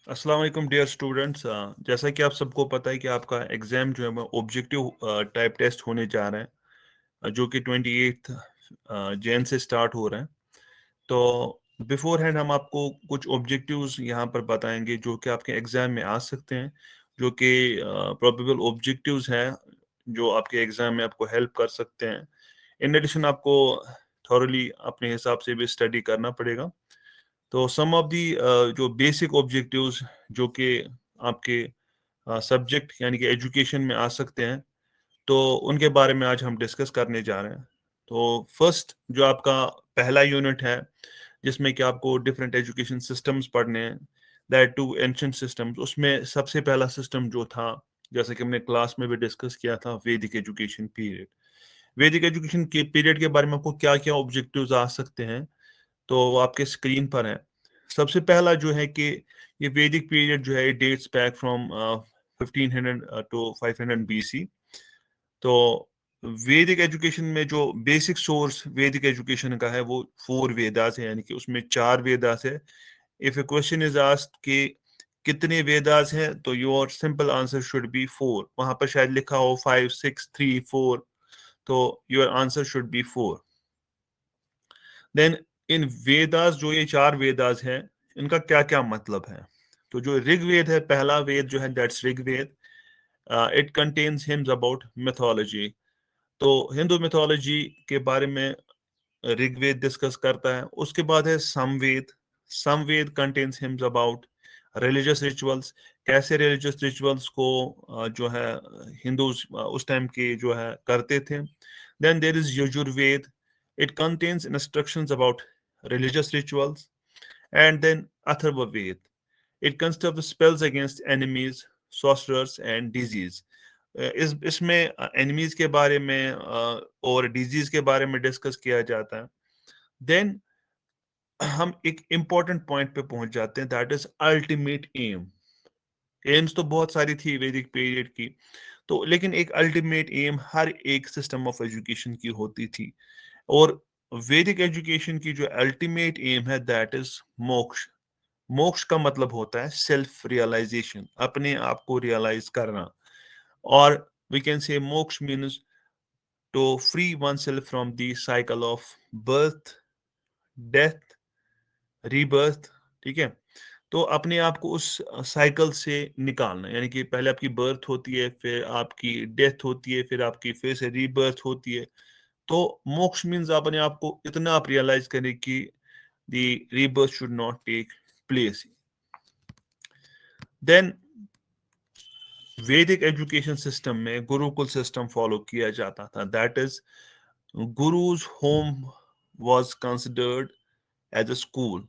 अस्सलाम वालेकुम dear students. जैसा कि आप सबको पता है कि आपका एग्ज़ाम जो है वो ऑब्जेक्टिव टाइप टेस्ट होने जा रहा है, जो कि 28 जैन से स्टार्ट हो रहा है। तो बिफोर हैंड हम आपको कुछ ऑब्जेक्टिव्स यहाँ पर बताएंगे जो कि आपके एग्ज़ाम में आ सकते हैं, जो कि प्रोबेबल ऑब्जेक्टिव्स हैं जो आपके एग्ज़ाम में आपको हेल्प कर सकते हैं। इन एडिशन आपको थॉरली अपने हिसाब से भी स्टडी करना पड़ेगा। तो सम ऑफ दी जो बेसिक ऑब्जेक्टिव्स जो कि आपके सब्जेक्ट यानी कि एजुकेशन में आ सकते हैं, तो उनके बारे में आज हम डिस्कस करने जा रहे हैं। तो फर्स्ट जो आपका पहला यूनिट है, जिसमें कि आपको डिफरेंट एजुकेशन सिस्टम्स पढ़ने हैं, दैट टू एंशिएंट सिस्टम्स। उसमें सबसे पहला सिस्टम जो था, जैसे कि हमने क्लास में भी डिस्कस किया था, वैदिक एजुकेशन पीरियड। वैदिक एजुकेशन के पीरियड के बारे में आपको क्या-क्या ऑब्जेक्टिव्स आ सकते हैं, तो वो आपके स्क्रीन पर है। सबसे पहला जो है कि ये वैदिक पीरियड जो है, it dates back from 1500 to 500 BC. तो वैदिक एजुकेशन में जो बेसिक सोर्स वैदिक एजुकेशन का है वो 4 वेदास है, यानी कि उसमें 4 वेदास है। If A question is asked कि कितने वेदास हैं, तो your simple answer should be 4। वहां पर शायद लिखा हो 5 6 3 4, तो your answer should be 4। Then in Vedas, जो ये 4 वेदास हैं, इनका क्या क्या मतलब है। तो जो ऋग्वेद है, पहला वेद जो है, that's Rigveda. It contains hymns about mythology. तो हिंदू मिथोलॉजी के बारे में ऋग्वेद डिस्कस करता है। उसके बाद है Samaveda. Samaveda contains hymns about religious rituals, कैसे रिलीजियस रिचुअल्स को जो है हिंदू उस टाइम के जो है करते थे। Then there is Yajurveda. It contains instructions about religious rituals. And then Atharvaved. It consists of spells against enemies, sorcerers, and disease. इस इसमें एनिमीज के बारे में और डिजीज के बारे में डिस्कस किया जाता है। देन हम एक इम्पॉर्टेंट पॉइंट पे पहुंच जाते हैं, that is ultimate aim. AIIMS तो बहुत सारी थी वैदिक पीरियड की, तो लेकिन एक अल्टीमेट एम हर एक सिस्टम ऑफ एजुकेशन की होती थी। और वैदिक एजुकेशन की जो अल्टीमेट एम है, दैट इज मोक्ष। मोक्ष का मतलब होता है सेल्फ रियलाइजेशन, अपने आप को रियलाइज करना। और we can say moksha means to free one self from the cycle of birth, death, rebirth. ठीक है। तो अपने आप को उस साइकिल से निकालना, यानी कि पहले आपकी बर्थ होती है, फिर आपकी डेथ होती है, फिर आपकी फिर से रीबर्थ होती है। तो मोक्ष मीन्स अपने आप को इतना आप रियलाइज करें कि the rebirth should not take place. Then Vedic education system में गुरुकुल सिस्टम फॉलो किया जाता था। That is gurus home was considered as a school,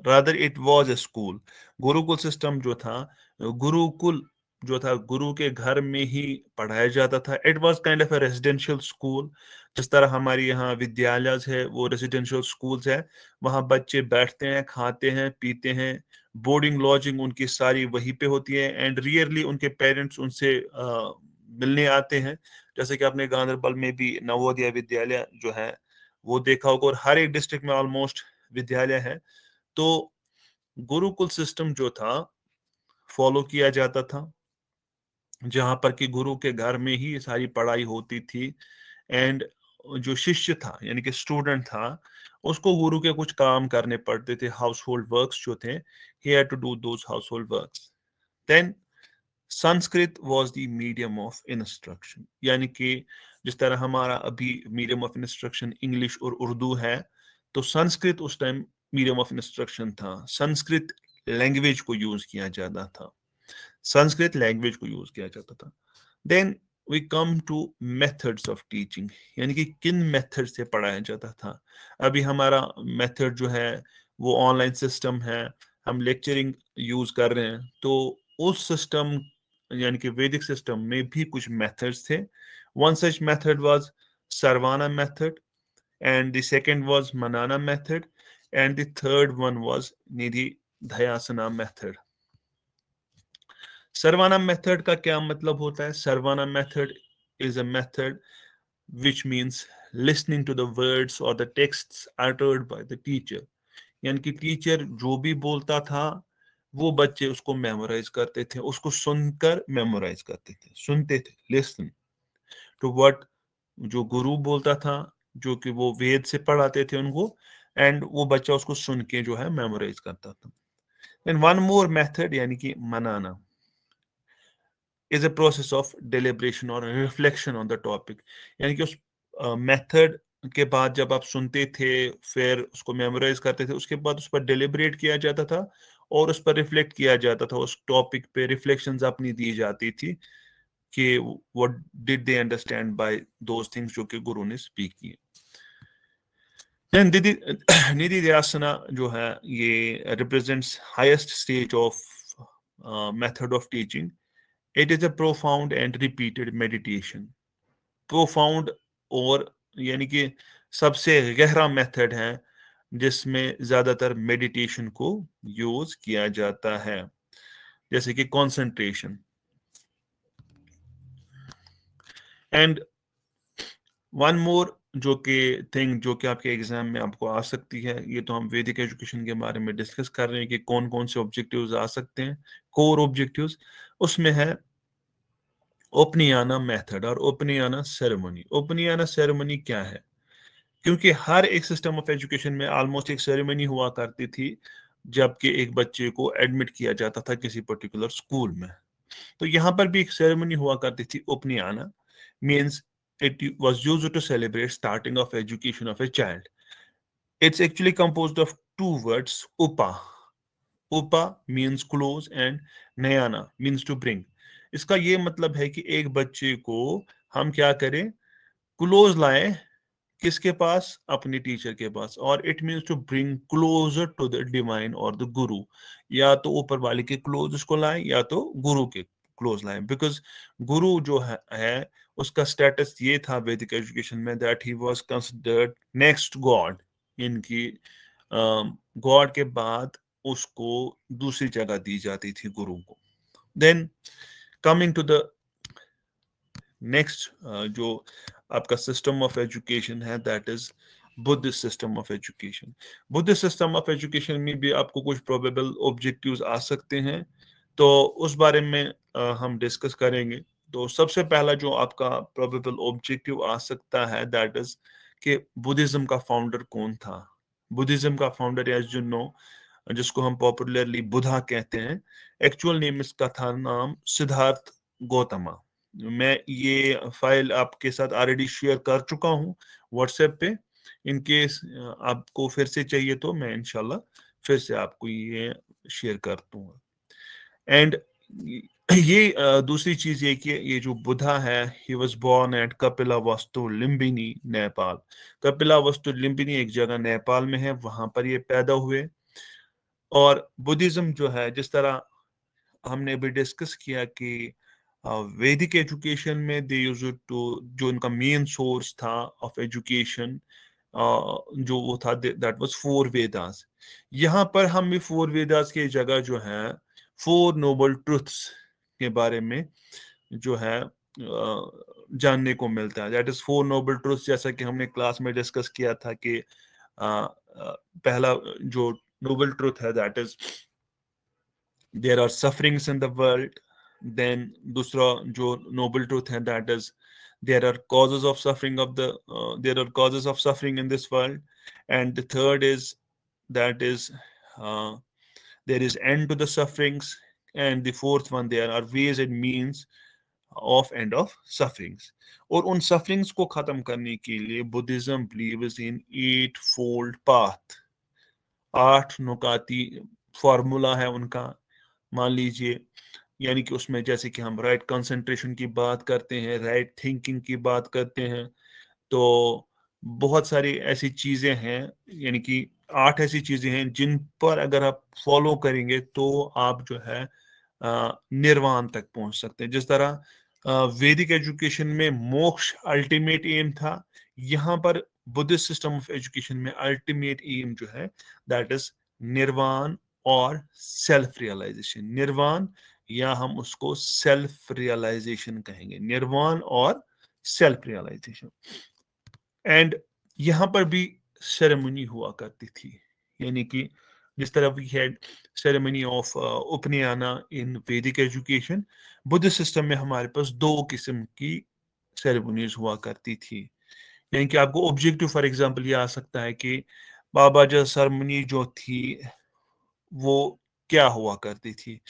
rather it was a school. Gurukul system जो था, गुरुकुल जो था, गुरु के घर में ही पढ़ाया जाता था। It was kind of a residential school. जिस तरह हमारे यहाँ विद्यालय है वो रेजिडेंशियल स्कूल्स है। वहाँ बच्चे बैठते हैं, खाते हैं, पीते हैं। बोर्डिंग लॉजिंग उनकी सारी वहीं पे होती है, एंड रियरली उनके पेरेंट्स उनसे मिलने आते हैं। जैसे कि आपने गांधरबल में भी नवोदय विद्यालय जो है वो देखा होगा, और हर एक डिस्ट्रिक्ट में ऑलमोस्ट विद्यालय है। तो गुरुकुल सिस्टम जो था फॉलो किया जाता था, जहां पर कि गुरु के घर में ही सारी पढ़ाई होती थी। एंड जो शिष्य था यानी कि स्टूडेंट था, उसको गुरु के कुछ काम करने पड़ते थे, हाउस होल्ड वर्क्स जो थे, he had to do those household works. Then Sanskrit was the medium of instruction, यानी कि जिस तरह हमारा अभी मीडियम ऑफ इंस्ट्रक्शन इंग्लिश और उर्दू है, तो संस्कृत उस टाइम मीडियम ऑफ इंस्ट्रक्शन था। संस्कृत लैंग्वेज को यूज किया जाता था। संस्कृत लैंग्वेज को यूज किया जाता था। Then we come to methods of teaching, यानी कि किन मेथड से पढ़ाया जाता था। अभी हमारा मेथड जो है वो ऑनलाइन सिस्टम है, हम लेक्चरिंग यूज कर रहे हैं। तो उस सिस्टम यानी कि वैदिक सिस्टम में भी कुछ मेथड्स थे। वन सच मेथड वाज सर्वाना method, and the second was manana method, and the third one was nidhi dhyasana method. सर्वाना मेथड का क्या मतलब होता है? सर्वाना method is a method which means listening to the words or the texts uttered by the teacher, यानी कि teacher जो भी बोलता था वो बच्चे उसको मेमोराइज करते थे, उसको सुनकर मेमोराइज करते थे, सुनते थे, लिसन टू व्हाट जो गुरु बोलता था, जो कि वो वेद से पढ़ाते थे उनको, एंड वो बच्चा उसको सुन के जो है मेमोराइज करता था। देन वन मोर मेथड यानी कि मनाना is a process of deliberation और रिफ्लेक्शन ऑन द टॉपिक, यानी कि उस मेथड के बाद जब आप सुनते थे फिर उसको मेमोराइज करते थे, उसके बाद उस पर डिलिब्रेट किया जाता था और उस पर रिफ्लेक्ट किया जाता था, उस टॉपिक पे रिफ्लेक्शंस अपनी दी जाती थी कि what did they understand by those things जो कि गुरु ने स्पीक किए। निधि निधि ध्यासना जो है ये represents highest stage of method of teaching. It is a profound and repeated meditation. Profound और यानी कि सबसे गहरा मेथड है जिसमें ज्यादातर मेडिटेशन को यूज किया जाता है, जैसे कि कंसंट्रेशन। एंड वन मोर जो कि थिंग जो कि आपके एग्जाम में आपको आ सकती है, ये तो हम वैदिक एजुकेशन के बारे में डिस्कस कर रहे हैं कि कौन कौन से ऑब्जेक्टिव्स आ सकते हैं, कोर ऑब्जेक्टिव्स, उसमें है ओपनियाना मेथड और ओपनियाना सेरेमनी। ओपनियाना सेरेमनी क्या है? क्योंकि हर एक सिस्टम ऑफ एजुकेशन में ऑलमोस्ट एक सेरेमनी हुआ करती थी जबकि एक बच्चे को एडमिट किया जाता था किसी पर्टिकुलर स्कूल में, तो यहाँ पर भी एक सेरेमनी हुआ करती थी। Upanayana means it was used to celebrate starting of education of a child. It's actually composed of two words, upa. Upa means close and nayana means to bring. इसका ये मतलब है कि एक बच्चे को हम क्या करें, क्लोज लाएं, किसके पास, अपने टीचर के पास, और it means to bring closer to the divine और द गुरु, या तो ऊपर वाले के क्लोज उसको लाएं या तो गुरु के क्लोज लाएं, बिकॉज गुरु जो है उसका स्टेटस ये था वैदिक एजुकेशन में that he was considered next God, इनकी गॉड के बाद उसको दूसरी जगह दी जाती थी गुरु को। Then coming to the next जो आपका सिस्टम ऑफ एजुकेशन है that is Buddhist system of education. Buddhist system of education में भी आपको कुछ प्रोबेबल ऑब्जेक्टिव्स आ सकते हैं, तो उस बारे में हम डिस्कस करेंगे। तो सबसे पहला जो आपका प्रोबेबल ऑब्जेक्टिव आ सकता है दैट इज कि बुद्धिज्म का फाउंडर कौन था। बुद्धिज्म का फाउंडर एज यू नो, जिसको हम पॉपुलरली बुद्धा कहते हैं, एक्चुअल नेम इसका था नाम सिद्धार्थ गौतमा। मैं ये फाइल आपके साथ ऑलरेडी शेयर कर चुका हूँ व्हाट्सएप पे। इन केस आपको फिर से चाहिए तो मैं इंशाल्लाह फिर से आपको ये शेयर कर दूंगा। एंड ये दूसरी चीज ये कि ये जो बुद्धा है he was born at Kapilavastu Lumbini Nepal. Kapila वस्तु लिम्बिनी एक जगह नेपाल में है, वहां पर ये पैदा हुए। और बुद्धिज्म जो है, जिस तरह हमने अभी डिस्कस किया कि वैदिक एजुकेशन में दे यूज टू, जो उनका मेन सोर्स था ऑफ एजुकेशन, जो वो था दैट वाज फोर वेदास। यहाँ पर हम भी फोर वेदास की जगह जो है फोर नोबल ट्रुथ्स के बारे में जो है जानने को मिलता है। That is four noble truths, जैसा कि हमने क्लास में डिस्कस किया था कि पहला जो नोबल ट्रुथ है that is there are sufferings in the world. Then दूसरा जो noble truth है that is there are causes of suffering of the there are causes of suffering in this world. And the third is that is uh, there is end to the sufferings. And the fourth one, there are ways and means of end of sufferings. और उन sufferings को खत्म करने के लिए Buddhism believes in eightfold path। 8 नुकाती formula है उनका, मान लीजिए। यानी कि उसमें जैसे कि हम राइट कंसंट्रेशन की बात करते हैं, राइट थिंकिंग की बात करते हैं, तो बहुत सारी ऐसी चीजें हैं, यानी कि 8 ऐसी चीजें हैं जिन पर अगर आप फॉलो करेंगे तो आप जो है निर्वाण तक पहुंच सकते हैं। जिस तरह वैदिक एजुकेशन में मोक्ष अल्टीमेट एम था, यहाँ पर बुद्धिस्ट सिस्टम ऑफ एजुकेशन में अल्टीमेट एम जो है दैट इज निर्वाण और सेल्फ रियलाइजेशन। निर्वाण या हम उसको सेल्फ रियलाइजेशन कहेंगे, निर्वाण और सेल्फ रियलाइजेशन। एंड यहाँ पर भी सेरेमनी हुआ करती थी, यानी कि जिस तरह वी हैड सेरेमनी ऑफ उपनयना इन वैदिक एजुकेशन, बुद्धिस्ट सिस्टम में हमारे पास 2 किस्म की सेरेमनीज हुआ करती थी। यानी कि आपको ऑब्जेक्टिव फॉर एग्जांपल ये आ सकता है कि बाबाजा सेरेमनी जो थी वो क्या हुआ करती थी,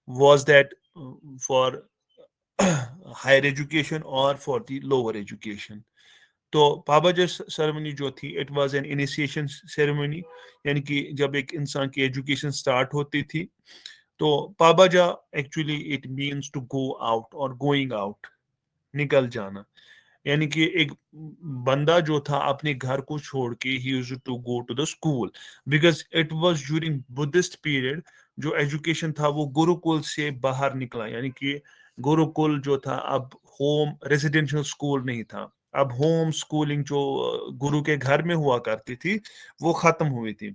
was that for higher education or for the lower education। तो पाबाजा सेरेमनी जो थी it was an initiation ceremony, यानी कि जब एक इंसान की एजुकेशन स्टार्ट होती थी तो Pabbajja actually it means to go out or going out, निकल जाना। यानी कि एक बंदा जो था अपने घर को छोड़ के he used to go to the school, because it was during Buddhist period. जो एजुकेशन था वो गुरुकुल से बाहर निकला, यानी कि गुरुकुल जो था अब होम रेजिडेंशियल स्कूल नहीं था, अब होम स्कूलिंग जो गुरु के घर में हुआ करती थी वो खत्म हुई थी।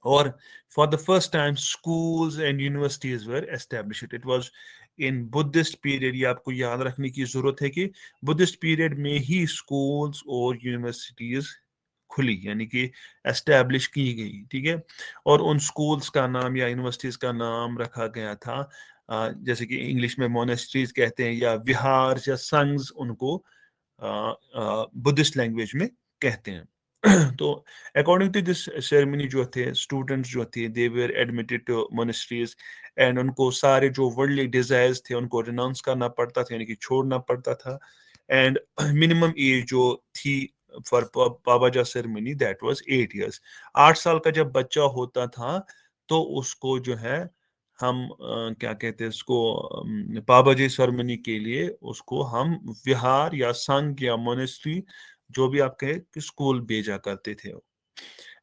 और for the first time schools and universities were established. It was in Buddhist period. ये आपको याद रखने की जरूरत है कि बुद्धिस्ट पीरियड में ही स्कूल्स और यूनिवर्सिटीज खुली, यानी कि एस्टेब्लिश की गई, ठीक है। और उन स्कूल्स का नाम या यूनिवर्सिटीज का नाम रखा गया था जैसे कि इंग्लिश में मोनेस्ट्रीज कहते हैं या विहार या संघ्स उनको बुद्धिस्ट लैंग्वेज में कहते हैं। तो अकॉर्डिंग टू दिस सेरेमनी जो थे स्टूडेंट्स जो थे they were admitted to monasteries and उनको सारे जो वर्ल्डली डिजायर्स थे उनको रिनाउंस करना पड़ता था, यानी कि छोड़ना पड़ता था। एंड मिनिमम एज जो थी for Pabbajja ceremony that was 8 years. 8 साल का जब बच्चा होता था तो उसको जो है हम क्या कहते हैं उसको पाबाजी सेरेमनी के लिए उसको हम विहार या संघ या मोनेस्ट्री जो भी आप कहे कि स्कूल भेजा करते थे।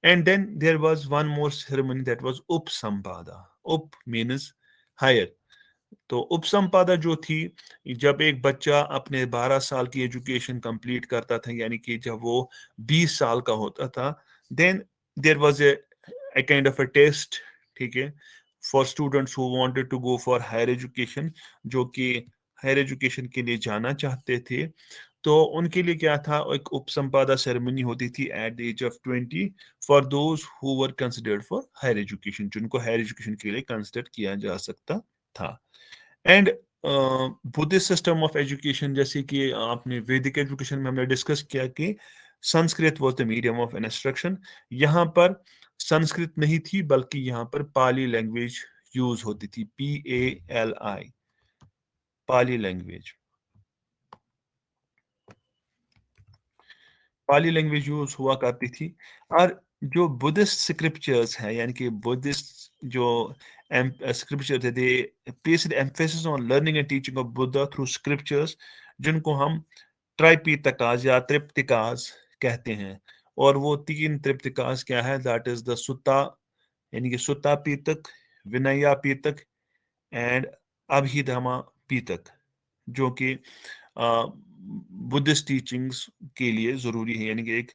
And then there was one more ceremony that was Upasampada. Upa means higher. तो उपसंपादा जो थी, जब एक बच्चा अपने 12 साल की एजुकेशन कंप्लीट करता था, यानी कि जब वो 20 साल का होता था, then there was a kind of a test, ठीक है, for students who wanted to go for higher education, जो कि हायर एजुकेशन के लिए जाना चाहते थे। तो उनके लिए क्या था, एक उपसंपादा सेरेमनी होती थी at the age of 20 for those who were considered for higher education, जिनको हायर एजुकेशन के लिए कंसिडर किया जा सकता था। And Buddhist system of education, जैसे कि आपने वैदिक एजुकेशन में हमने डिस्कस किया कि Sanskrit was the medium of instruction. यहाँ पर संस्कृत नहीं थी बल्कि यहाँ पर पाली लैंग्वेज यूज होती थी, PALI, पाली लैंग्वेज। पाली लैंग्वेज यूज हुआ करती थी। और जो बुद्धिस्ट स्क्रिप्चर्स हैं, यानी कि बुद्धिस्ट जो स्क्रिप्चर थे, they placed emphasis on learning and teaching of Buddha through scriptures, जिनको हम ट्राइपीतकास या त्रिप्तिकास कहते हैं। और वो 3 त्रिप्तिकास क्या है, दैट इज द सुत्ता, यानी कि सुत्ता पीतक, विनया पीतक एंड अभिधमा पीतक, जो कि बुद्धिस्ट टीचिंग्स के लिए जरूरी है, यानी कि एक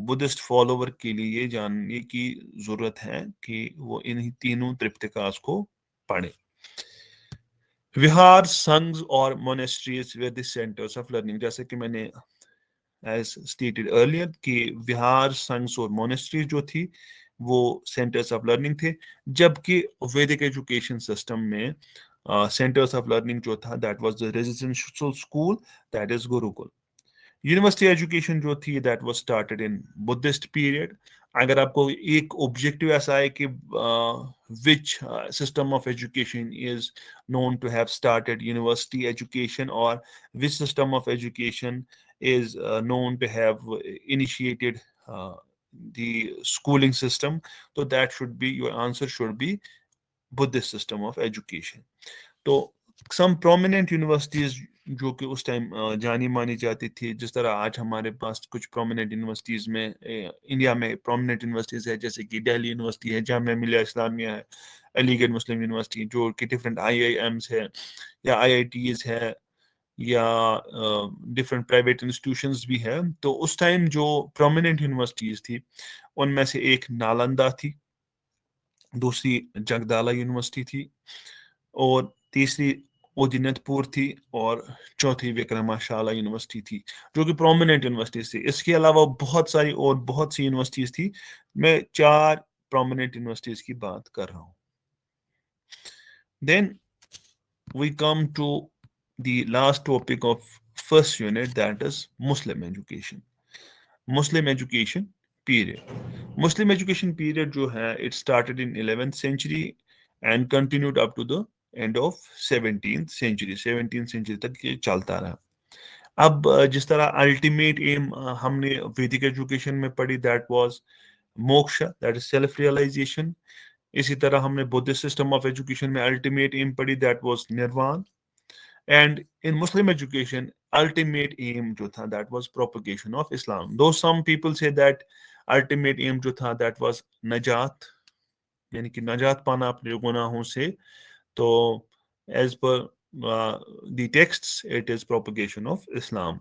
बुद्धिस्ट फॉलोवर के लिए ये जानने की जरूरत है कि वो इन तीनों त्रिपिटकास को पढ़े। विहार, संघ और monasteries way the centres of learning. जैसे कि मैंने एज स्टेटेड अर्लियर कि विहार, संघ और मोनेस्ट्रीज जो थी वो सेंटर्स ऑफ लर्निंग थे, जबकि वैदिक एजुकेशन सिस्टम में सेंटर्स ऑफ लर्निंग जो था that was the residential school, that is Gurukul. University education जो थी that was started in Buddhist period. अगर आपको एक ऑब्जेक्टिव ऐसा है कि which system of education is known to have started university education or which system of education is known to have initiated the schooling system, so that should be your answer should be Buddhist system of education। तो some prominent universities जो कि उस time जानी मानी जाती थी, जिस तरह आज हमारे पास कुछ प्रोमिनेंट यूनिवर्सिटीज में इंडिया में प्रोमिनेंट यूनिवर्सिटीज है, जैसे कि दिल्ली यूनिवर्सिटी है, जामिया मिलिया इस्लामिया है, अलीगढ़ मुस्लिम यूनिवर्सिटी, जो कि डिफरेंट IIMs है या IITs है या डिफरेंट प्राइवेट इंस्टीट्यूशंस भी है। तो उस टाइम जो प्रोमिनेंट यूनिवर्सिटीज थी उनमें से एक नालंदा थी, दूसरी जगदाला यूनिवर्सिटी थी, और तीसरी उदिनतपुर थी, और चौथी विक्रमशाला यूनिवर्सिटी थी, जो कि प्रोमिनेंट यूनिवर्सिटीज थी। इसके अलावा बहुत सारी और बहुत सी यूनिवर्सिटीज थी। मैं 4 प्रोमिनेंट यूनिवर्सिटीज की बात कर रहा हूँ. Then we come to the last topic of first unit, that is Muslim education. Muslim education period. Muslim education period जो है, it started in 11th century and continued up to the end of 17th century. 17th century तक ये चलता रहा. अब जिस तरह ultimate aim हमने वैदिक एजुकेशन में पढ़ी, that was moksha, that is self realization. इसी तरह हमने बुद्धिस्ट सिस्टम ऑफ एजुकेशन में अल्टीमेट एम पढ़ी, that was nirvana. And in Muslim education ultimate aim जो था, that was propagation of Islam. Though some people say that ultimate aim जो था, that was नजात, यानी कि नजात पाना अपने गुनाहों से. तो as per the texts, it is propagation of Islam.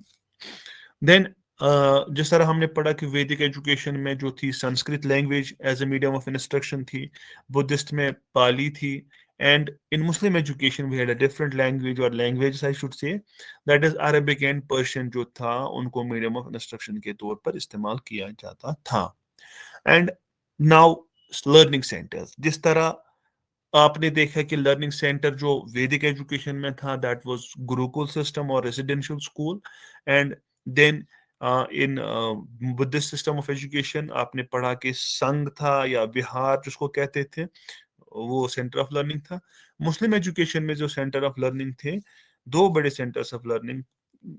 Then जिस तरह हमने पढ़ा कि वैदिक एजुकेशन में जो थी Sanskrit language as a medium of instruction थी, बुद्धिस्ट में पाली थी, and in Muslim education we had a different language, और language I should say that is Arabic and Persian जो था, उनको मीडियम ऑफ इंस्ट्रक्शन के तौर पर इस्तेमाल किया जाता था. एंड नाउ लर्निंग सेंटर्स, जिस तरह आपने देखा कि लर्निंग सेंटर जो वैदिक एजुकेशन में था, दैट वाज गुरुकुल सिस्टम और residential school. And then in Buddhist system of education आपने पढ़ा कि संघ था या विहार जिसको कहते थे, वो सेंटर ऑफ लर्निंग था. मुस्लिम एजुकेशन में जो सेंटर ऑफ लर्निंग थे, दो बड़े सेंटर्स ऑफ लर्निंग,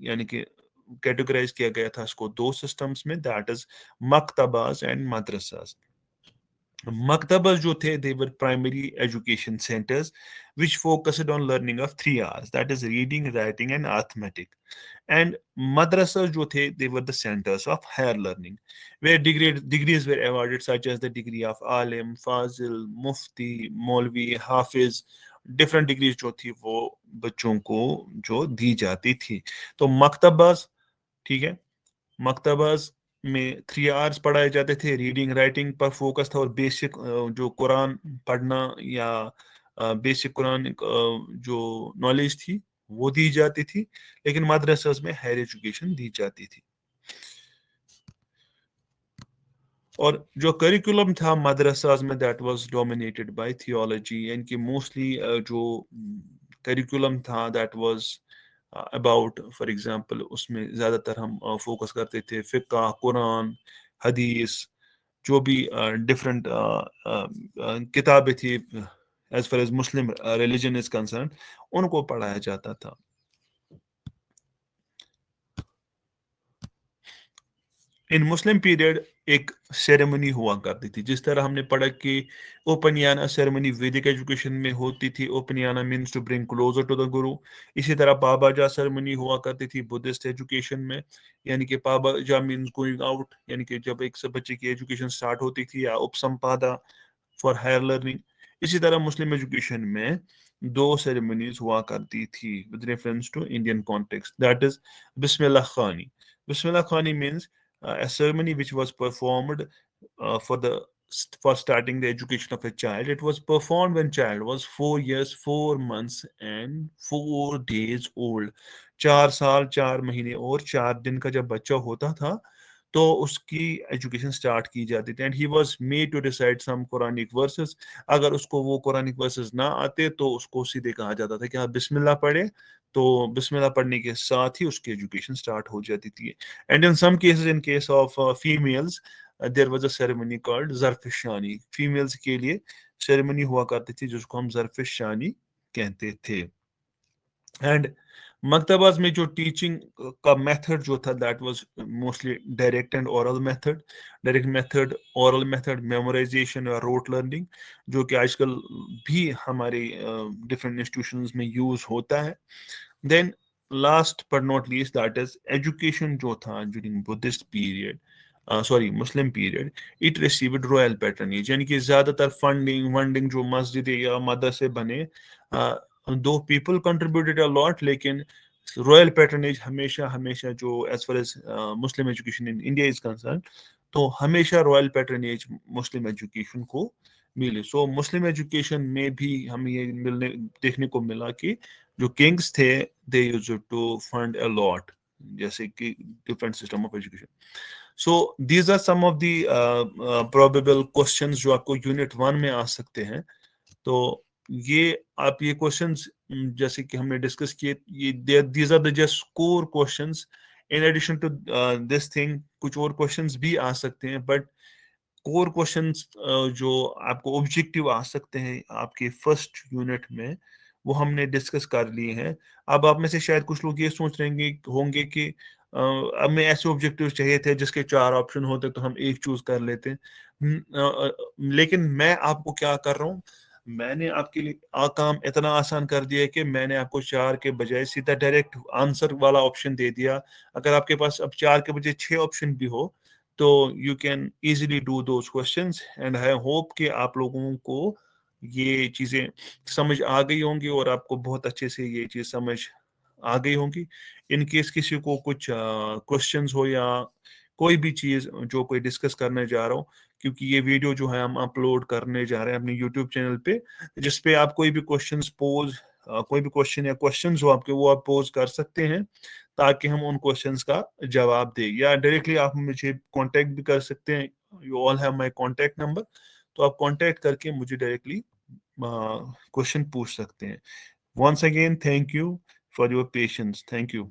यानी कि कैटेगराइज किया गया था इसको दो सिस्टम्स में, that is maktabas and madrasas. Maktabas jo the, they were primary education centers which focused on learning of 3 R's, that is reading, writing, and arithmetic. And madrasas jo the, they were the centers of higher learning, where degrees were awarded, such as the degree of alim, fazil, mufti, maulvi, hafiz. Different degrees जो थी वो बच्चों को जो दी जाती थी. तो मकतबास, ठीक है, मकतबास में 3 R's पढ़ाए जाते थे. रीडिंग राइटिंग पर फोकस था, और बेसिक जो कुरान पढ़ना या बेसिक कुरान जो नॉलेज थी वो दी जाती थी. लेकिन मदरसास में हायर एजुकेशन दी जाती थी. और जो करिकुलम था मदरसास में, that was dominated by theology, यानी कि मोस्टली जो करिकुलम था, that was about, for example उसमें ज़्यादातर हम फोकस करते थे फिक़्ह, कुरान, हदीस, जो भी डिफरेंट किताबें थी as far as Muslim religion is concerned, उनको पढ़ाया जाता था. इन मुस्लिम पीरियड एक सेरेमनी हुआ करती थी, जिस तरह हमने पढ़ा कि ओपनियाना सेरेमनी वैदिक एजुकेशन में होती थी. Upanayana means to bring closer to the guru. इसी तरह पाबाजा सेरेमनी हुआ करती थी बुद्धिस्ट एजुकेशन में, यानी कि पाबाजा मीन्स गोइंग आउट, यानी कि जब एक बच्चे की एजुकेशन स्टार्ट होती थी, या उपसंपादा फॉर हायर लर्निंग. इसी तरह मुस्लिम एजुकेशन में दो सेरेमनीज हुआ करती थी with reference to Indian context, that is Bismillah Khani. Bismillah Khani means a ceremony which was performed for starting the education of a child. It was performed when child was 4 years, 4 months, and 4 days old. 4 साल 4 महीने और 4 दिन का जब बच्चा होता था, तो उसकी एजुकेशन स्टार्ट की जाती थी. And he was made to recite some Quranic verses. अगर उसको वो कुरानिक वर्सेस ना आते, तो उसको सीधे कहा जाता था कि आप बिस्मिल्लाह पढ़े. तो बिस्मिल्लाह पढ़ने के साथ ही उसकी एजुकेशन स्टार्ट हो जाती थी. And in some cases, in case of females, there was a ceremony called ज़रफ़-ए-शानी. फीमेल्स के लिए सेरेमनी हुआ करती थी जिसको हम ज़रफ़-ए-शानी कहते थे. एंड मकतबास में जो टीचिंग का मेथड जो था, that was mostly direct and oral method. Direct method, oral method, memorisation और रोट लर्निंग, जो कि आजकल भी हमारे डिफरेंट इंस्टीट्यूशंस में यूज होता है. Then last but not least, that is education जो था during Buddhist period, sorry Muslim period, it received royal patronage, यानी कि ज्यादातर फंडिंग वंडिंग जो मस्जिद या मदरसे बने, though people contributed a lot, लेकिन रॉयल पैटर्नेज हमेशा हमेशा जो as far as Muslim education in India is concerned, तो हमेशा रॉयल पैटर्नेज मुस्लिम एजुकेशन को मिले. सो मुस्लिम एजुकेशन में भी हमें ये मिलने देखने को मिला कि जो किंग्स थे, they used to fund a lot, जैसे कि different system of education. So these are some of the probable questions जो आपको यूनिट 1 में आ सकते हैं। तो ये आप ये क्वेश्चंस जैसे कि हमने डिस्कस किए, ये these are the just core questions. In addition to this thing कुछ और क्वेश्चंस भी आ सकते हैं, बट कोर क्वेश्चंस जो आपको ऑब्जेक्टिव आ सकते हैं आपके फर्स्ट यूनिट में, वो हमने डिस्कस कर लिए हैं। अब आप में से शायद कुछ लोग ये सोच रहे होंगे कि अब मैं ऐसे ऑब्जेक्टिव चाहिए थे जिसके 4 ऑप्शन होते तो हम एक चूज कर लेते। लेकिन मैं आपको क्या कर रहा हूँ, मैंने आपके लिए काम इतना आसान कर दिया है कि मैंने आपको 4 के बजाय सीधा डायरेक्ट आंसर वाला ऑप्शन दे दिया। अगर आपके पास अब 4 के बजाय 6 ऑप्शन भी हो, तो you can easily do those questions, and I hope कि आप लोगों को ये चीज़ें समझ आ गई होंगी और आपको बहुत अच्छे से ये चीज़ समझ आ गई होंगी। इन केस किसी को कुछ क्वेश्चंस हो या कोई भी चीज़ जो कोई डिस्कस करने जा रहा हो, क्योंकि ये वीडियो जो है हम अपलोड करने जा रहे हैं अपने यूट्यूब चैनल पे, जिस पे आप कोई भी कोई भी क्वेश्चन या क्वेश्चंस हो आपके, वो आप पोज कर सकते हैं ताकि हम उन क्वेश्चंस का जवाब दें, या डायरेक्टली आप मुझे कांटेक्ट भी कर सकते हैं। You all have my contact number, तो आप कांटेक्ट करके मुझे डायरेक्टली क्वेश्चन पूछ सकते हैं। Once again thank you for your patience. Thank you.